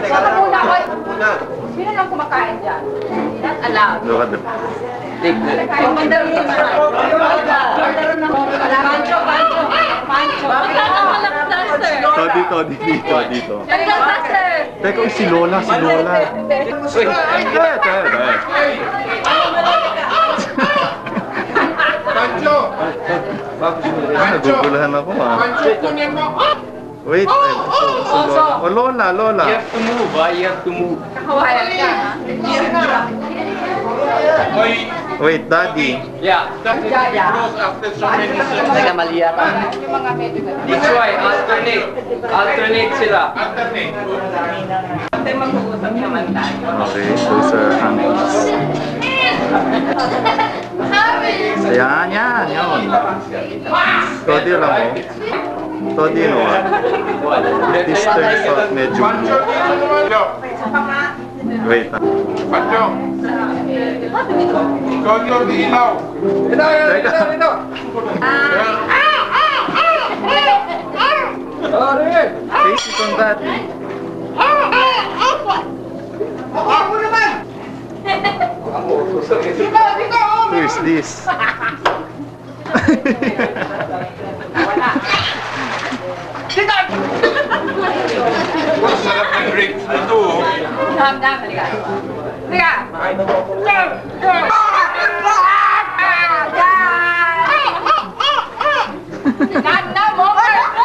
Muna ako. Sino lang kumakain dyan? Not allowed. Look at the... Pancho. Dito. Teka, si Lola. Pancho! Nagugulahan ako Pancho, kunin mo! Wait, Lola. You have to move, you have to move. Kakawayan ka, ha? Wait, Daddy. Yeah. After so many Teka, mali yata. Yung mga medyo That's why, alternate sila. Alternate. Kasi mag-uusap naman tayo. Okay, those are aunties. Ayan, yun. Todi lang mo. Todi, no? This turns out medyo... Pancho, Wait, Pancho! Kodio, di ilaw! Teka. Face it on Daddy. Who is this? Sarap ng grapes nito, oh. Halika.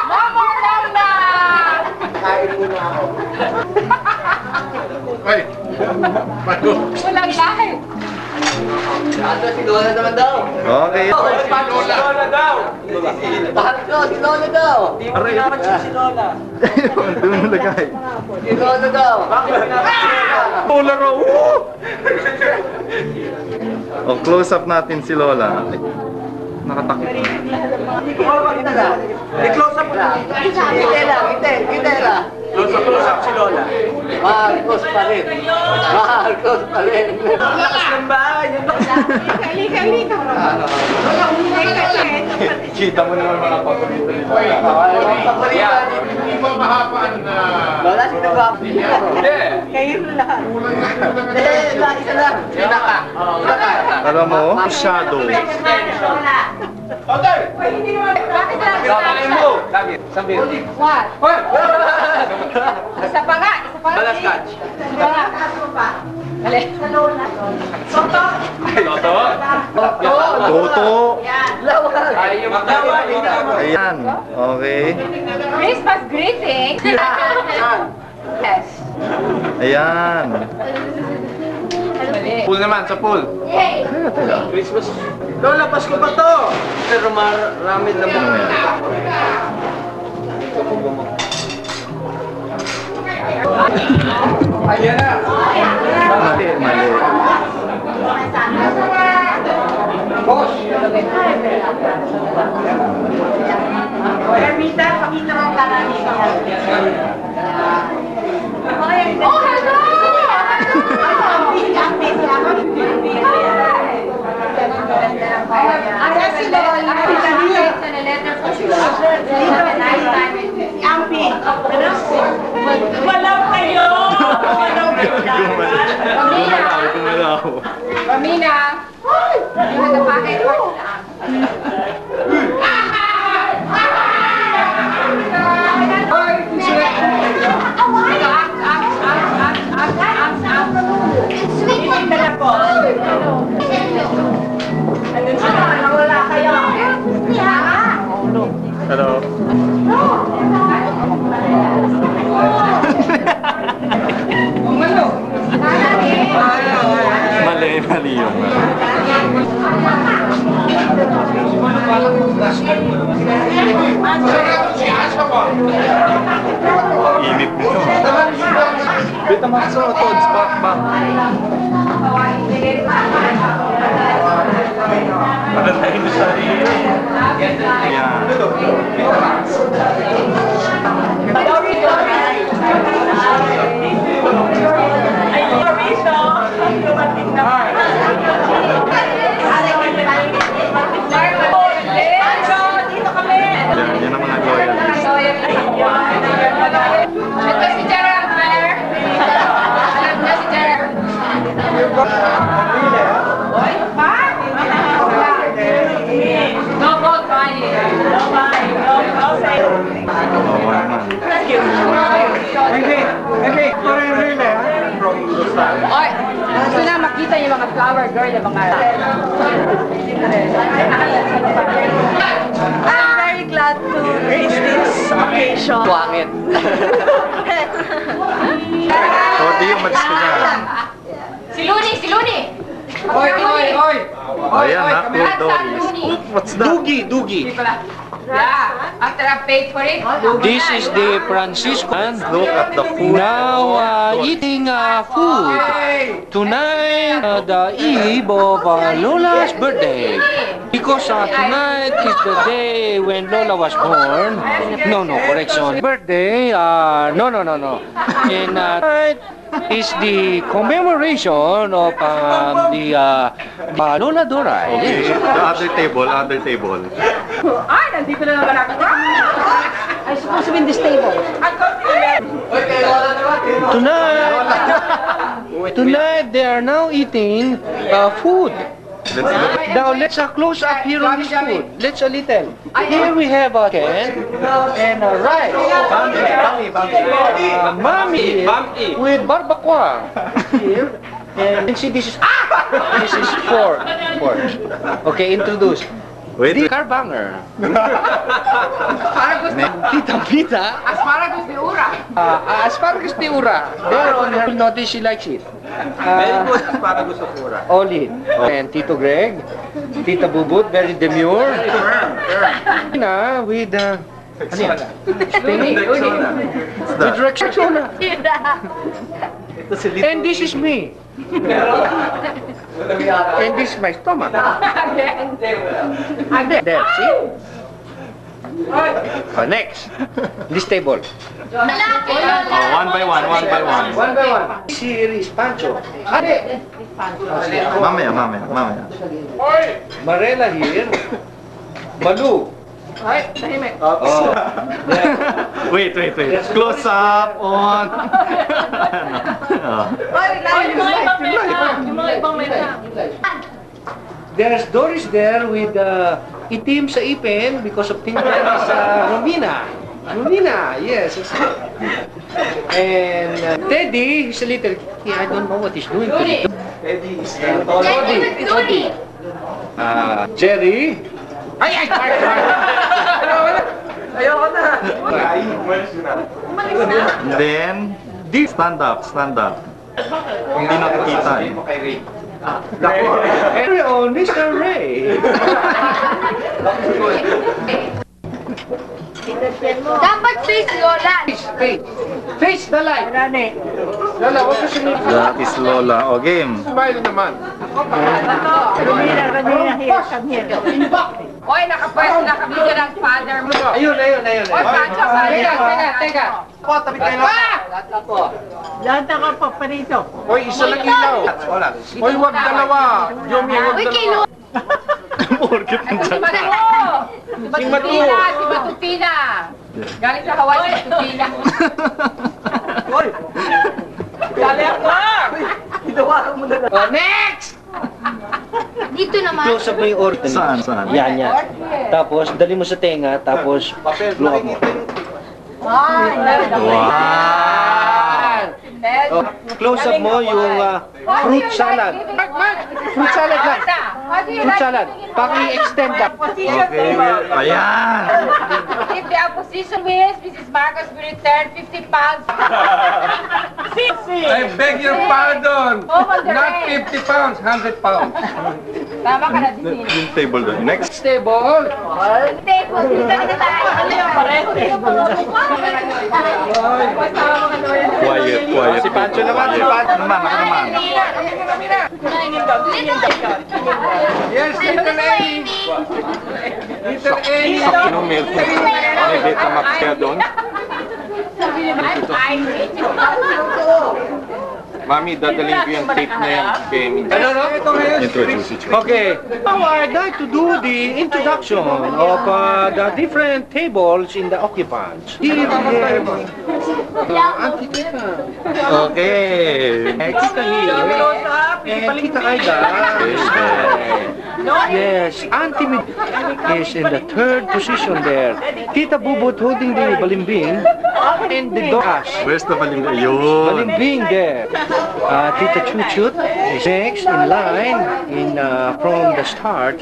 No more na! Kain muna ako. Ay! Paano? Walang lahi. Ato, si Lola naman daw. Okay. Lola daw. Bakit ko? Si Lola daw. Di mo pinapansin si Lola. Doon nalagay. Si Lola daw. Lola raw. Oh, close up natin si Lola. Nakatakip. I-close up na. Kita lang. Close up si Lola. Marcos pa rin. Lakas ng bahay. Halika. Kita mo naman mga paborito ni Lola. Hindi ba mahabaan na... Lola, sino ba? Hindi. Kayo lahat. Isa lang. Pinaka. Alam mo, shadow. Okay. Bakit Sabihin mo. Sabihin. What? Isa pa nga. Balaskatch. Mali. Toto. Toto. Ay, yung tawa. Ayan. Okay. Christmas greeting. Yes. Ayan. Mali. Pool naman, sa pool. Christmas. Lola, Pasko pa to. Pero marami na mo. Ano yan? Ayan na. Mali. Ermita, pakita mo ang karami. Oh, hello! Wala kayo! Gumalaw. Pamina! Nagapakit ko. Hello. Mali yun. Init nito. Bita mo sa toads back. Parang tayo na sa rin. Ayan. Ito si Gerald Blair. Kawawa naman. Oy, gusto na makita yung mga flower girl, yung mga... I'm very glad to grace this occasion. Tuwangit. O, di yung matis ka dyan. Si Luni, si Luni! Oy! Ayan na, Close Doris. What's that? Dugi. Yeah, after I paid for it. This is the Franciscan. Look at the food. Now eating food. Tonight, the eve of Lola's birthday. Because tonight is the day when Lola was born. No, correction. Birthday, no. And tonight is the commemoration of the Lola Dora. Okay, the other table. Ay, nandito na naman ako. I'm supposed to win this table. Tonight they are now eating food. Let's look. Now let's close up here on this food. Let's a little. Here we have a can and a rice. Mami with barbacoa. Here. And see this is this is pork. Okay, introduce. Wait, The carbanger. Tita. Asparagus de Ura. Asparagus de Ura. There on her notice she likes it. Very good asparagus of Ura. Oli. And Tito Greg. Tita Bubut, very demure. Na with ano yan? With Rexona. And this is me. And this is my stomach. And there, see? Next. This table. one by one. One by one. Here is Pancho. Ade. Mamaya. Marela here. Malu. Ay, tahimik. Oh. Wait. Close up on. There's Doris there with itim sa ipin because of Tingnan is Romina. Romina, yes. And Teddy, he's a little, I don't know what he's doing. Teddy is Toddy. Jerry. Ay! Ayoko na. And then, stand up. Hindi nakikita eh. Very own Mr. Ray. Dapat face Lola. Face the light. Lola, what was your name? That is Lola. O, game. Smile naman. Oy, nakapwesto na kami dyan ang father mo. Ayun. Oy, Pancho, teka. Tabi tayo lang. Lahat ako pa parito. Hoy, isa lang ilaw. Hoy, wag dalawa. Jomi, wag Uy, kay dalawa. Porkit Si Matu. Si Matutina. Galing sa Hawaii, si Matutina. Hoy. Galing ako. Hinawakan mo na. Next! Dito naman. Close up mo yung organ. Saan? Yan. Tapos, dali mo sa tenga, tapos, Papel, blow up mo. Wow! Oh, close up mo yung fruit salad. Fruit salad lang. Fruit salad. Paki-extend ka. Okay, ayan! If the opposition wins, Mrs. Marcos will return 50 pounds. I beg your pardon. Not 50 pounds, 100 pounds. Tama ka na din. Yung table doon. Next. Table. Table, dito na tayo. Ano yung pareho? Quiet. Si Pancho naman. Ako naman. Yes, Little Amy. Little Amy. May Betamax kaya doon? Mami, dadalhin ko yung tape na yan kay Mindy. Introduce each other. Okay. Now I'd like to do the introduction of the different tables in the occupants. Here we have Auntie Tita. Okay. Tita here. And Tita Aida. Yes, Auntie Mid is in the third position there. Tita Bubut holding the balimbing and the dog. Where's the balimbing? Yun. Balimbing there. Tita Chuchut is next in line from the start.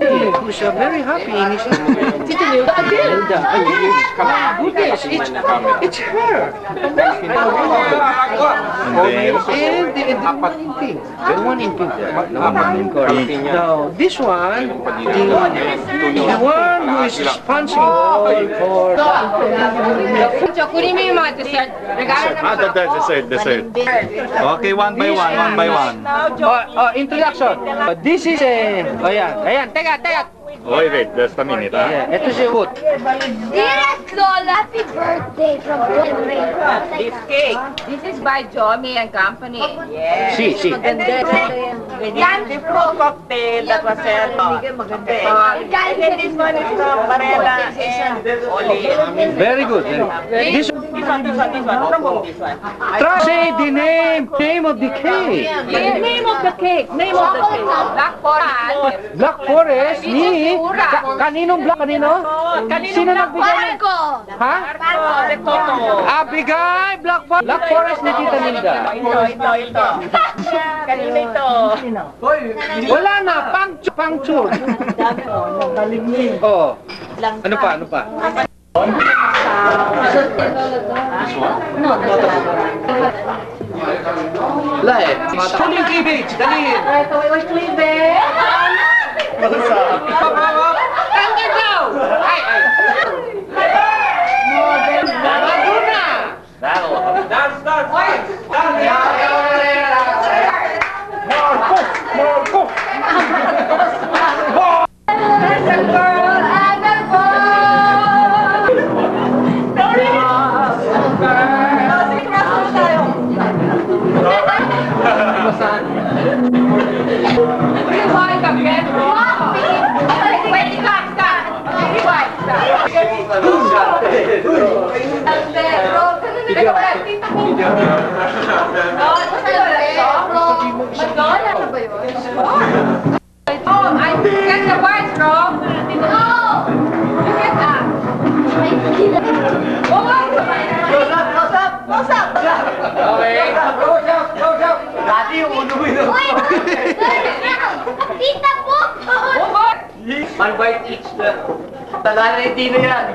Who's very happy in his Tita Nilda again. Goodness, it's her. And then, And the pink. The one in pink there. The one in pink. Now, this one, the one who is sponsoring all for... So, kunin mo yung mga dessert. Regalo na the dessert. Okay, one by one. Introduction. This is a... Ayan, teka. Wait, just a minute, ah. Yeah, ito si Wood. Dearest Lola, happy birthday from This cake. This is by Jomi and Company. Yes. Si. Yan, the fruit cocktail that was served. And then this one is from Varela and Oli. Very good. This This one. From this one. Try say the name of the cake. Name of the cake. Black Forest. Black Forest ni kaninong black kanino? Sino nagbigay? Marco! Ha? The Toto. Bigay Black Forest ni Tita Nilda. Ito. Kanina ito. Wala na, puncture. Oh. Ano pa? Wala eh. Tuloy cleavage, dalihin. Tanggal daw! Ay! Maduna! Tita po! One bite each. Tala na yung tino yan.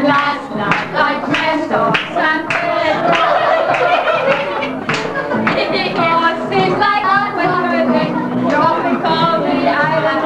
Last night I dreamt of San Pedro. It seems like a birthday, dropping on the island.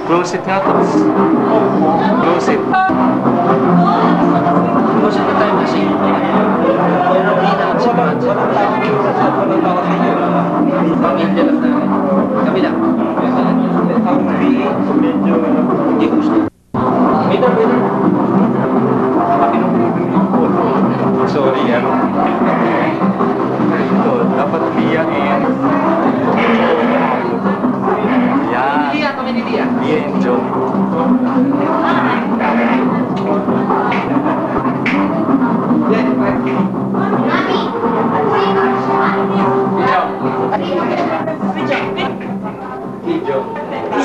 Close it nga to. Close it. Kasi na tayo kasi. Walang tao sa inyo. Pamilya lang namin. Kami lang. Medyo... Hindi gusto. Waiter. Sorry, ano? Ito, dapat biyain. Yan. Lilia, kami ni Lilia. Bien, Joe.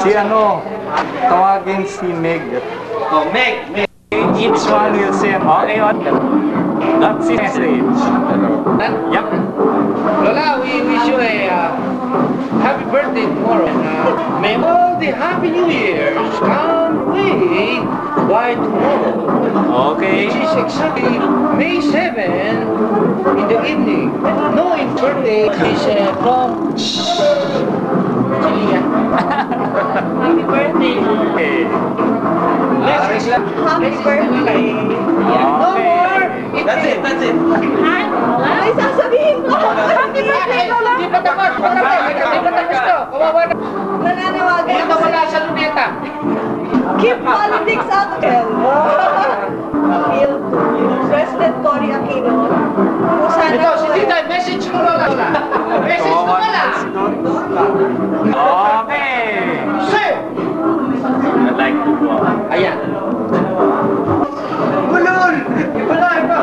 Si ano, tawagin si Meg. Oh, Meg. Each one will say, okay, that's his message. Yep. Lola, we wish you a happy birthday tomorrow. And may all the happy New Year's come way by tomorrow. Okay. Which is exactly May 7 in the evening. No, in birthday is from Chilia. Happy birthday. Okay. Happy birthday. No more. That's it. Ay, sasabihin ko. Happy birthday, Lola. Hindi pa tapos. Hindi pa tapos to. Kawawa na. Nananawagan Hindi ka wala sa luneta. Keep politics out of hell. Appeal to President Cory Aquino. Kung sana Ito, si Tita, message mo Lola. Message mo Lola. Okay. Sir. I'd like to go. Ayan. Bulol! Wala ito.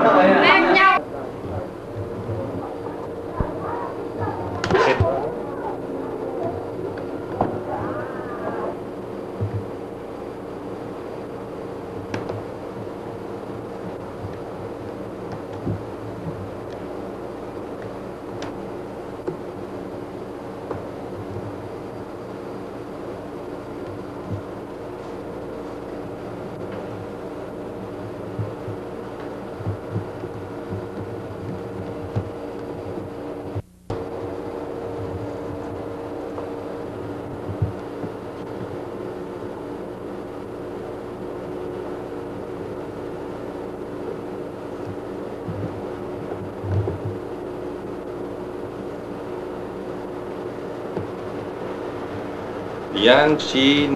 Yan, she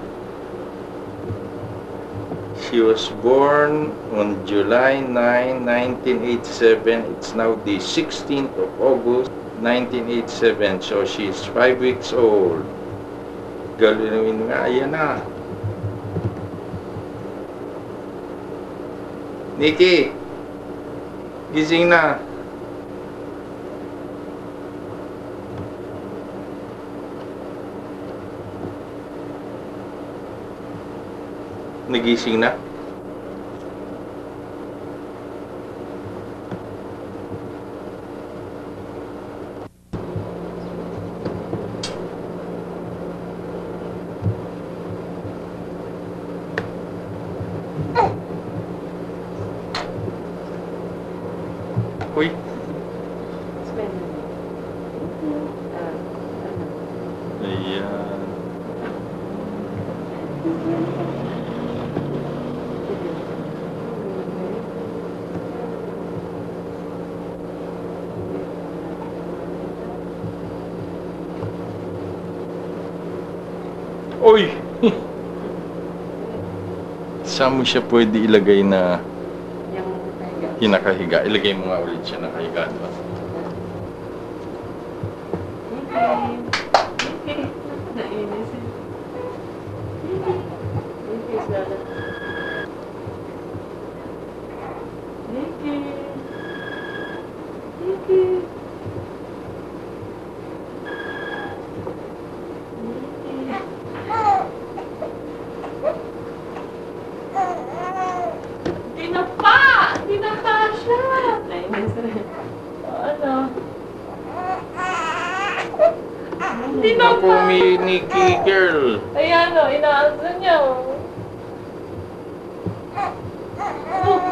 was born on July 9, 1987. It's now the 16th of August, 1987. So she's 5 weeks old. Galawin nga, ayan na. Nikki, gising na. Nagising na? Uy. Ayan. Uy! Saan mo siya pwede ilagay na kinakahiga? Ilagay mo nga ulit siya nakahiga. Diba? Ako, may Nikki girl. Ayan o, inaasa niya o.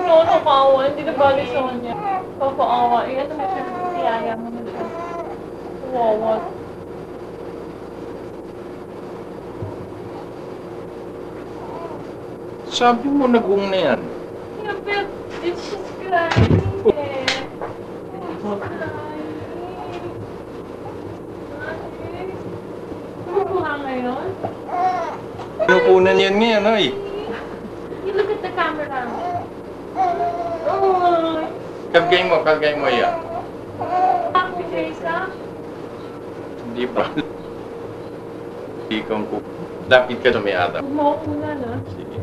No, nakaawa. Hindi na bali sa kanya. Papaawa. Ano mo siya? Iyaya mo na siya. Wawa. Sabi mo nag-ung na yan. Yeah, but it's just crying. Kumukuha ngayon? Pinupunan yan ngayon, ay. You look at the camera. Oh, Kagay mo yan. happy Teresa. Hindi pa. Ikaw ko. Lapit ka sa may ata. Huwag mo ako una, no? Sige.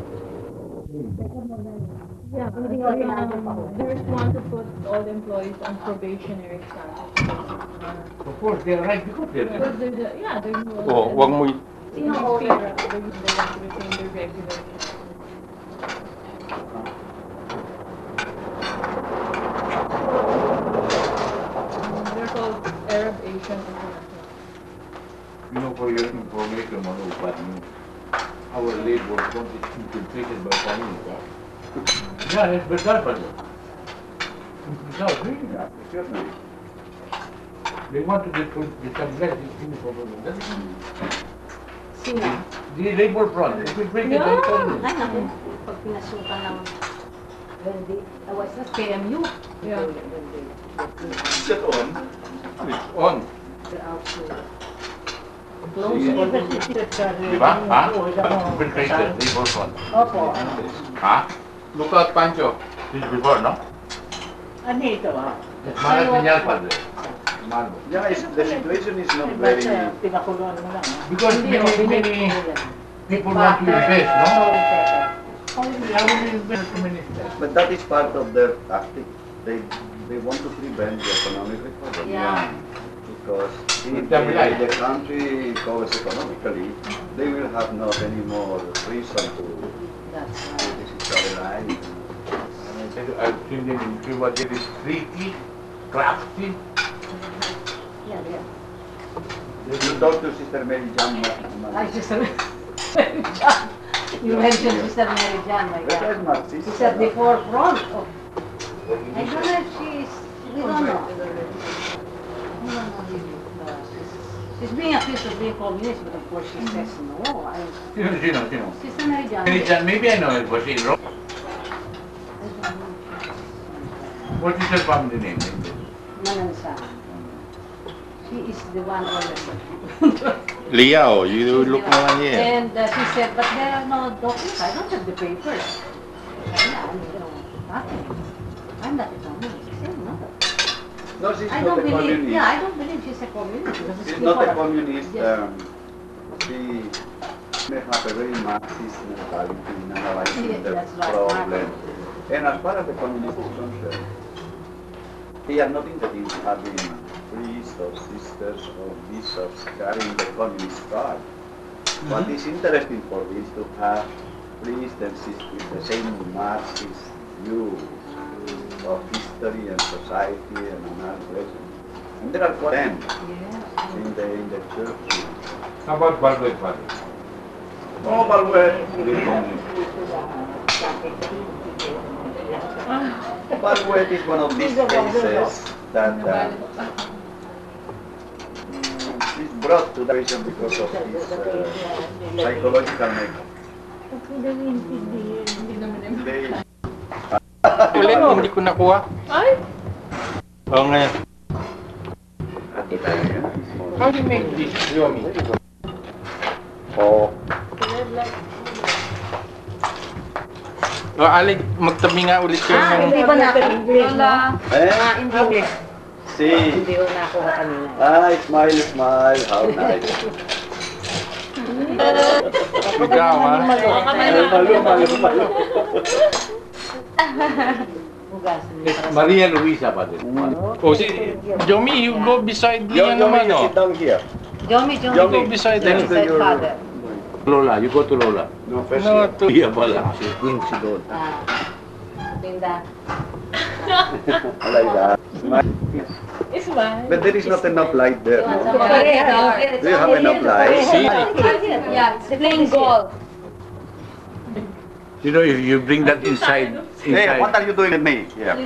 Yeah, there's one to put all employees on probationary status. Of course, they're right because they're Because there's no... Oh, wag mo They want to retain their regular... They're called Arab Asian International. You know, for your information, our labor front is infiltrated by communists. Yeah, it's better for them. They want to destabilize this thing for them. Sino? The labor front, infiltrated by communists. Ay, naku. Pag pinasukan ng KMU. Yeah. Is it on? It's on. Di ba? Ha? Infiltrated labor front. Opo. Ha? Look out, Pancho. This is before, no? Ano ito? Malas niya padre. Yeah, the situation is not very... Pinakulong mo lang. Because many people want to invest, no? How will you invest to minister? But that is part of their tactic. They want to prevent the economic recovery. Yeah. Because if Stabilize. the country recovers economically, they will have not any more reason to That's right. destabilize. I've seen them in Cuba, there is tricky, crafty. Yeah, yeah. You talk to Sister Mary Jam. Ay, Sister Mary Jan. You mentioned Sister Mary Jan, my That is God. Marxist. She's at the forefront of... I don't know if she's... We don't know. We don't know if she's being accused of being communist, but of course she says no. Sino? Sister Mary Jan. Maybe I know it, was she in Rome? What is her family name? Manansa. She is the one always. Liao, you look naman yan. And she said, but there are no documents. I don't have the papers. Nothing. I'm not a communist. She said no. No, she's I not don't a believe. communist. Yeah, I don't believe she's a communist. Because it's She's not a before- communist. Yes. She may have a very Marxist mentality in analyzing Yes, the that's right. problem. And as far as the communist is concerned, they are not interested in having priests or sisters or bishops carrying the communist card. What is interesting for this to have priests and sisters with the same Marxist views of history and society and analysis. And there are quite them Yeah. in the church. How about Balwet Padre? Oh, Balwet. Balwet is one of these cases that is brought to the patient because of his psychological makeup. They, Ulit, hindi ko nakuha. Ay! Oo nga. How do you make this, Yomi? oh, O, Alec, magtabi nga ulit kayo ng... Hindi ba naka-English, no? eh, English. see, Hindi ko nakuha kanina. smile, how nice. Ikaw, ha? Malo. Maria Luisa Padre. O, si... Yomi, you go beside me, ano naman, o? sit down here. Jomi, You go beside Jomi them. said father. Lola, you go to Lola. No, first No, here. to... Iya pala. Linda. I like that. Smile. It's fine. But there is not enough light there, no? Do Do you have enough light? See? Yeah, it's playing golf. You know, if you bring that inside, Hey, what are you doing with me? Yeah.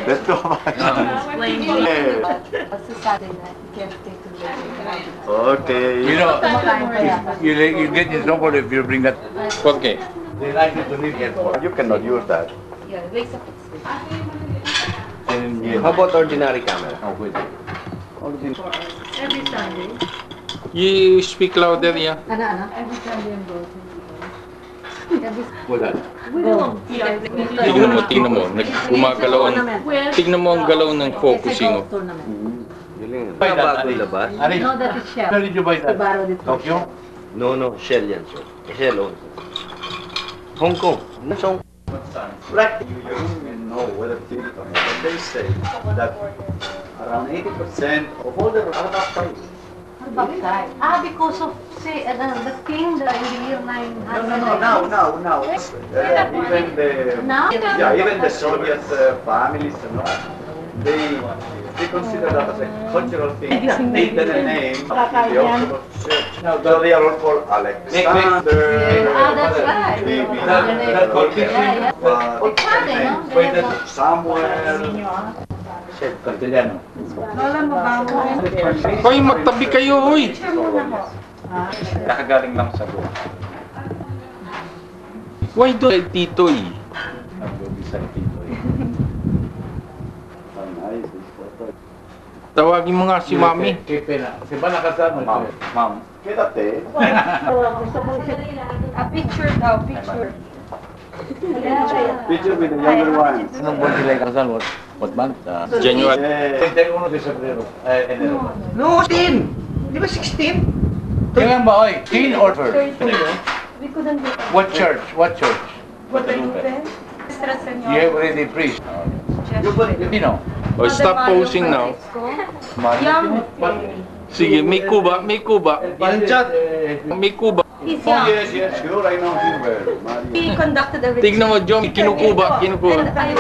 Let's go. Hey. Also Saturday night, caretaker. Okay. you know, you get in trouble if you bring that. Okay. They like you to live here. You cannot use that. Yeah, waste of How about ordinary camera? Oh, good. Every Sunday. You speak louder, yeah. Ano? Every Sunday I'm going. Wala. Tingnan mo, gumagalaw ang, tignan mo ang galaw ng focusing. May bagong labas? No, that is Shell. Where did you buy that? Ibaro dito. Tokyo? No, Shell yan, sir. Shell also. Hong Kong. Nasa Hong Kong. Practically, you don't even know whether it's illegal or not. But they say that around 80% of all the are baptized. Because of, say, the king, in the year 900. No. Even the Now? even the Soviet families and all, they consider that as a cultural thing. They didn't name the Orthodox Church. So they are all called Alexander. That's right. Samuel. Castellano. Hoy, magtabi kayo, hoy! Kakagaling lang sa buwan. Why do Titoy? Tawagin mo nga si Mami. Si ba nakasama? Ma'am. Quédate. A picture daw, picture. Picture with the younger ones. Anong buwan sila kasal? What month? January. 31 de Febrero. Enero. No, 16! Di ba 16? Kailan ba, oy? Teen or first? We couldn't get What church? What church? Guadalupe. Nuestra You Señora. have already preached. You know. Oh, stop posing now. Young. Sige, may kuba. May kuba. He's Oh, young. yes, sure, I know him well. He conducted everything. Tignan mo, John, kinukuba. And I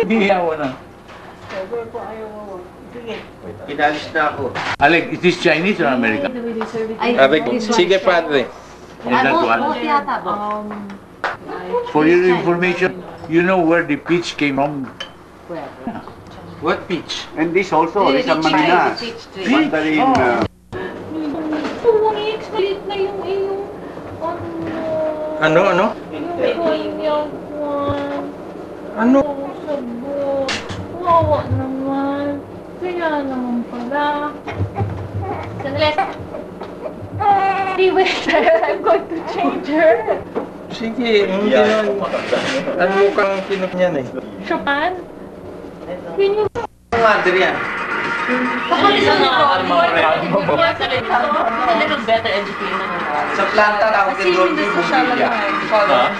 Hindi ako na. Inalis na ako. Alec, is this Chinese or American? Arik, sige, padre. Is that one? For your information, you know where the peach came from? What peach? And this also, is a Marinas. Mandarin. i-explain na yung iyong Ano? Ano? Sabot. Wawa naman. Kaya naman pala. Sandali. Wait, I'm going to change her. Sige, hindi naman. Ang mukhang kinok niyan eh. Chopin? Can you... Adrian. A little better educated. Sa planta tawag Kasi doon hindi yung sa siya bumbilya. lang.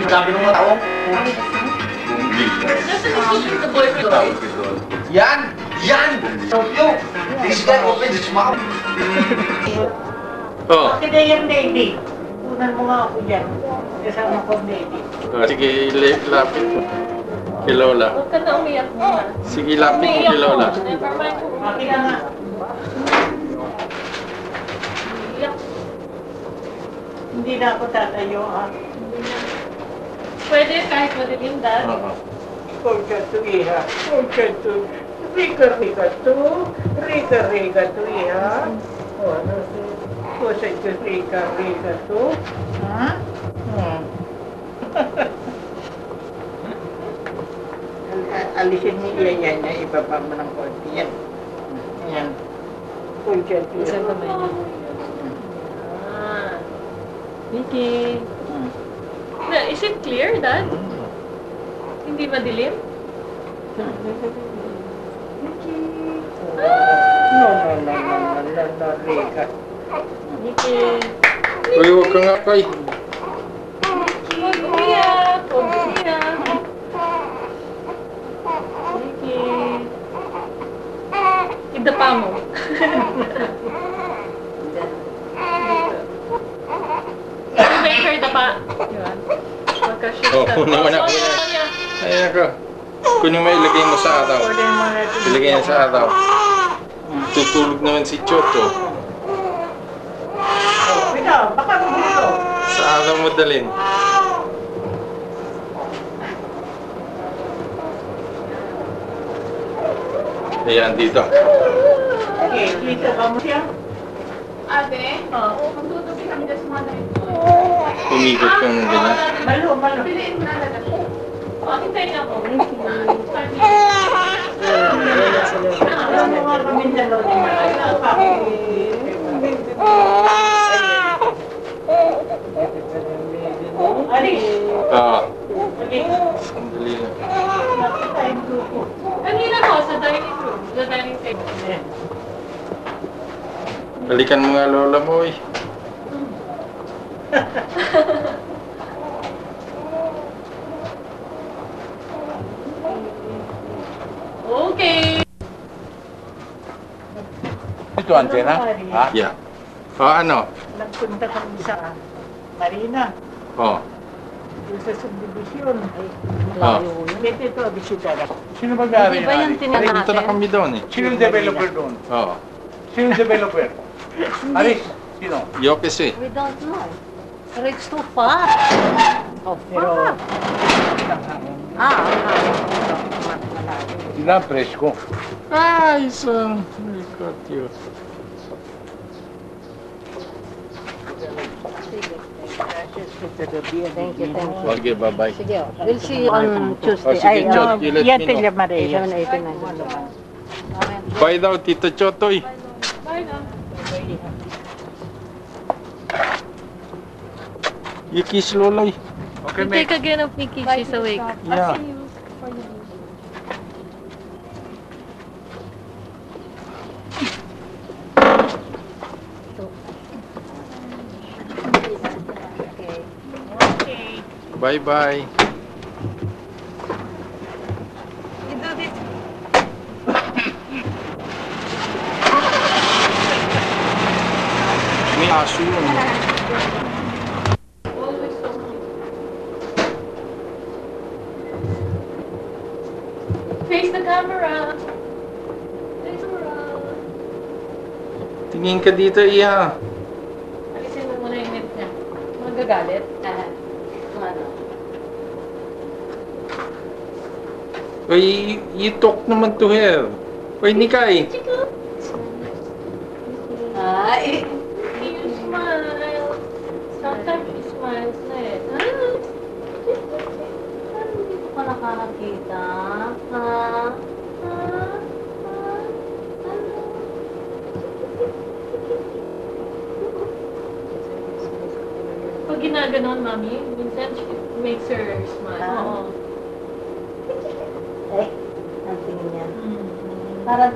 Sabi ng mga tao, The boyfriend. yan! Yo! This guy opens his mouth. Oh, Kaya yan, baby. Unan mo nga ako dyan. Kasama ko, baby. sige, lapit mo. Kay Lola. Huwag ka na umiyak muna. Sige, lapit mo kay Lola. Never mind. Akin na nga. Iyak. Hindi na ako tatayo, ha? Pwede kahit madilim, Dad. Pagka to, iha. Pagka to. Rika to, iha. O, ano to? Kusay to, rika to. Ha? Alisin mo yan. Ibaba mo ng konti yan. Yan. Pagka to. Isang kamay niya. Vicky. Is it clear, Dad? Hindi madilim? No, Rika. Vicky. Uy, huwag ka nga kay. Huwag umiyak. Vicky. Idapa mo. You make her dapa. Yun. Pagka-shoot Oh, ka. kunin mo na. Ayan ako. Kunin mo, ilagay mo sa araw. Ilagay mo sa araw. Tutulog naman si Chocho. Ikaw, baka mo dito. Sa araw mo dalhin. Ayan, dito. Okay, dito ka mo siya. Ate? Oo. Magtutupi kami dyan sa mga ganito. Umikot kang ganyan. Malo. Piliin mo na lang. O, hintayin ako. Alam mo nga kami dalawa. Alis. Sandali lang. Kanina ko, sa dining room. Sa dining table. Balikan mo nga lola mo eh. Okay. Ito, antena? Ha? Yeah. Ano? Nagpunta kami sa Marina. Yung sa subdivision. Oh. Ito, bisita na. Sino mag-aari? Di ba yung tinanong Punta na kami doon eh. Sino yung developer doon? Oo. Sino yung developer? Aris, sino? Yokes eh. We don't know. Pero it's too far. Oh, pero... Sila, presko. Ay, son. I got you. Thank you. Okay, bye-bye. Sige, we'll see you on Tuesday. Oh, sige, Chot, you let me know. Maria. Bye daw, Tito Chotoy. Bye na. You kiss Loloy. Okay, You take again of Nikki. She's awake. Yeah. Bye-bye. May aso yun. Face the camera. Camera. Tingin ka dito, Iya. Alisin mo muna yung net niya. Magagalit. Oy, you talk naman to her. Oy, Nikay. Ay! You smile. Sometimes she smiles na eh. Hindi ko pa nakakakita. Pag ginaganon, mami, minsan she makes her smile. Oo. Eh, ang tingin niya. Parang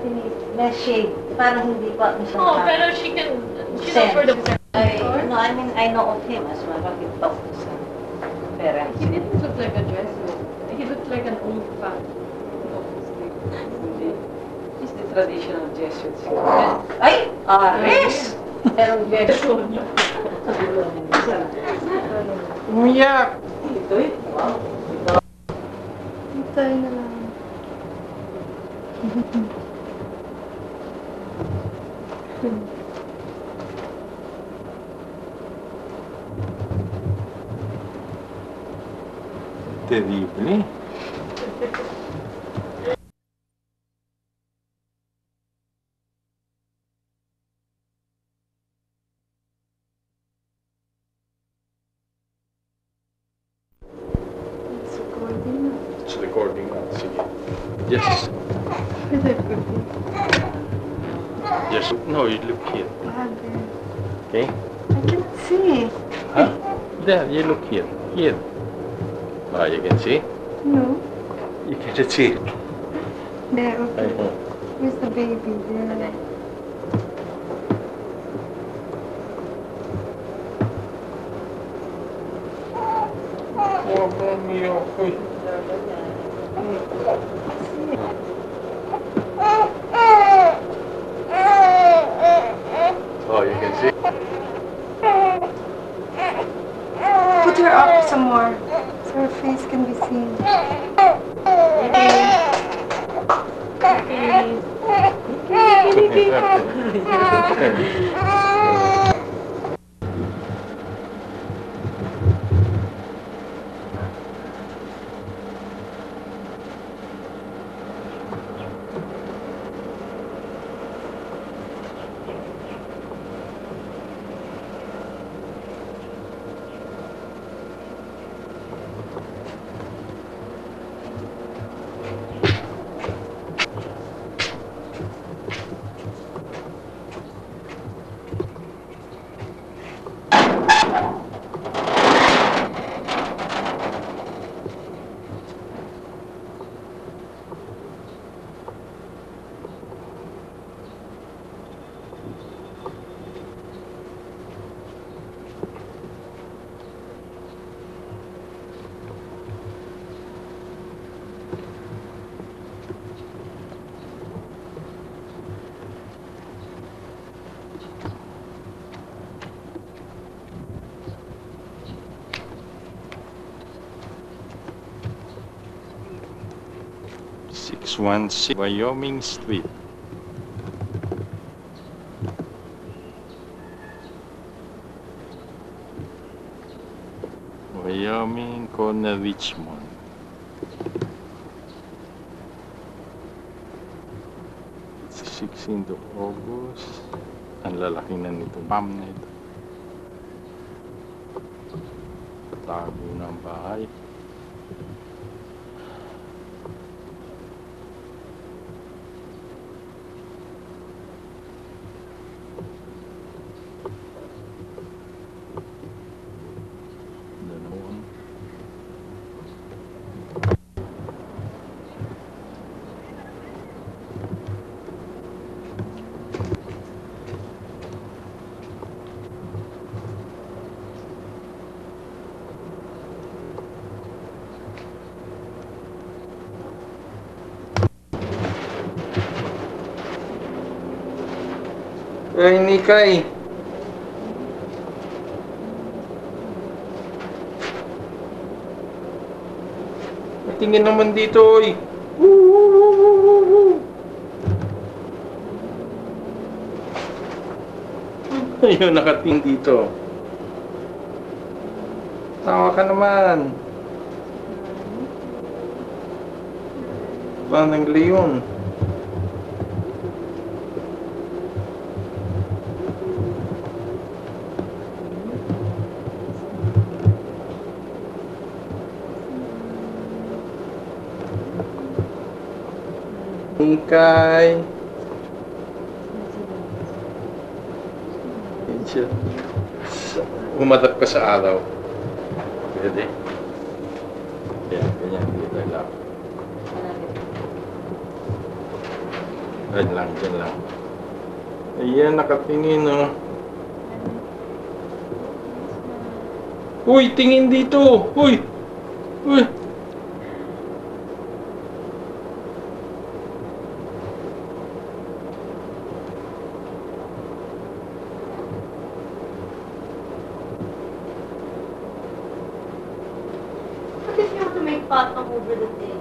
may shade. Parang hindi pa Oh, pero she can, she knows where the No, I mean, I know of him as well. Bakit talk sa parents? He didn't look like a Jesuit. He looked like an old fat. He's the traditional Jesuit. Ay! Aris! Pero Jesuit. Umiyak. Ito eh. Wow. Hintay na lang. Terrible. It's recording now. Sige. Yes. Yes. No, you look here. Okay? I can see. Huh? There, you look here. Here. Ah, you can see? No. You can see. There, I okay. know. Where's the baby? There. Oh, mommy, okay. Oh, you can see? Put her up some more, so her face can be seen. 616 Wyoming Street. Wyoming, corner Richmond. It's 16th of August. Ang lalaki na nito. Pam na ito. Tago ng bahay. Dalawang. Ay, Nikay. Tingin naman dito, oy. Ayun, nakating dito. Tawa ka naman. Parang leon. Nikay. Umadap ka sa araw. Pwede. Yan, ganyan. Dito lang. Dyan lang, dyan lang. Ayan, nakatingin, oh. Uy, tingin dito! Uy! Uy! What if you want to make patong over the day?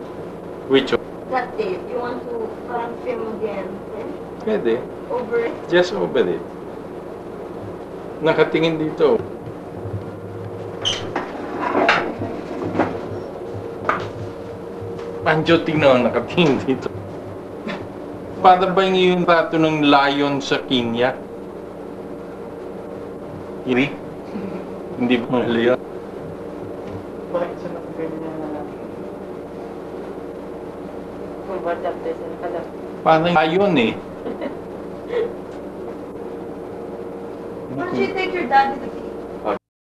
Which one? That day, if you want to parang film again, okay? Pwede. Over it. Just over it. Nakatingin dito. Pancho, tingnan, nakatingin dito. Para ba yung rato ng lion sa Kenya? Hindi? Hindi ba mga leon? Bakit siya nakaganyan na lang? Kung ba't update sa nakalang? Parang lion eh. Why don't you take your dad to the